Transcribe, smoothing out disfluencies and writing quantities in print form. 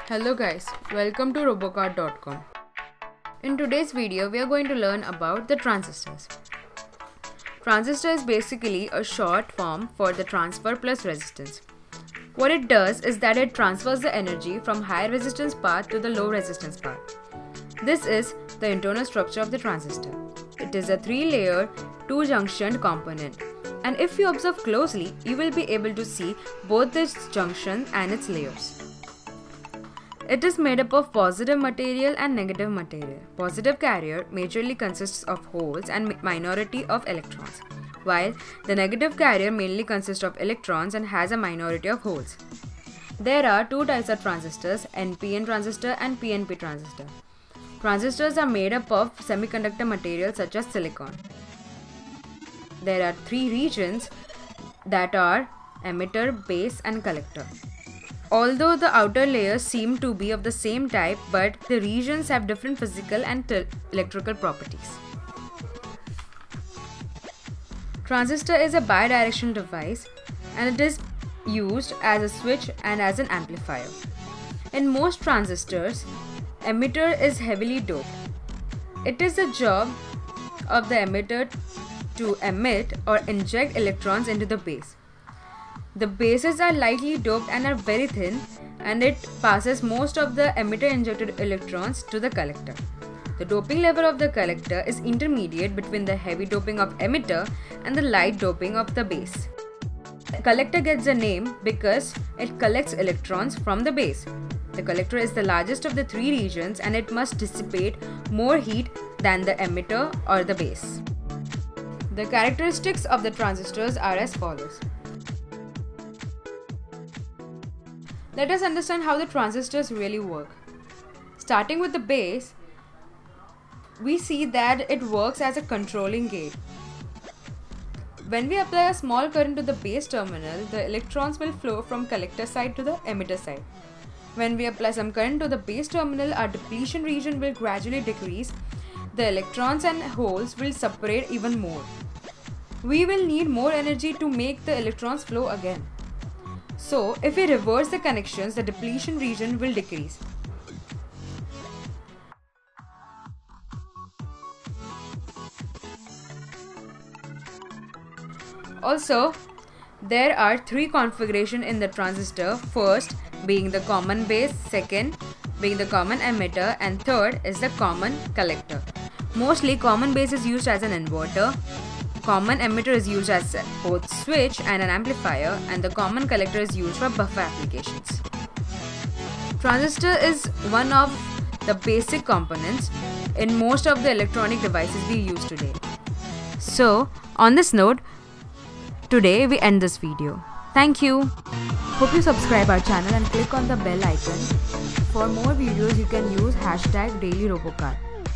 Hello guys, welcome to robocard.com. In today's video, we are going to learn about the transistors. Transistor is basically a short form for the transfer plus resistance. What it does is that it transfers the energy from high resistance path to the low resistance path. This is the internal structure of the transistor. It is a 3-layer, 2-junctioned component. And if you observe closely, you will be able to see both its junction and its layers. It is made up of positive material and negative material. Positive carrier majorly consists of holes and minority of electrons, while the negative carrier mainly consists of electrons and has a minority of holes. There are two types of transistors, NPN transistor and PNP transistor. Transistors are made up of semiconductor materials such as silicon. There are three regions that are emitter, base and collector. Although the outer layers seem to be of the same type, but the regions have different physical and electrical properties. Transistor is a bidirectional device and it is used as a switch and as an amplifier. In most transistors, emitter is heavily doped. It is the job of the emitter to emit or inject electrons into the base. The bases are lightly doped and are very thin, and it passes most of the emitter injected electrons to the collector. The doping level of the collector is intermediate between the heavy doping of emitter and the light doping of the base. The collector gets the name because it collects electrons from the base. The collector is the largest of the three regions and it must dissipate more heat than the emitter or the base. The characteristics of the transistors are as follows. Let us understand how the transistors really work. Starting with the base, we see that it works as a controlling gate. When we apply a small current to the base terminal, the electrons will flow from collector side to the emitter side. When we apply some current to the base terminal, our depletion region will gradually decrease. The electrons and holes will separate even more. We will need more energy to make the electrons flow again. So, if we reverse the connections, the depletion region will decrease. Also, there are three configurations in the transistor. First being the common base, second being the common emitter, and third is the common collector. Mostly common base is used as an inverter. Common emitter is used as both switch and an amplifier, and the common collector is used for buffer applications. Transistor is one of the basic components in most of the electronic devices we use today. So, on this note, today we end this video. Thank you. Hope you subscribe our channel and click on the bell icon. For more videos, you can use #dailyrobocard.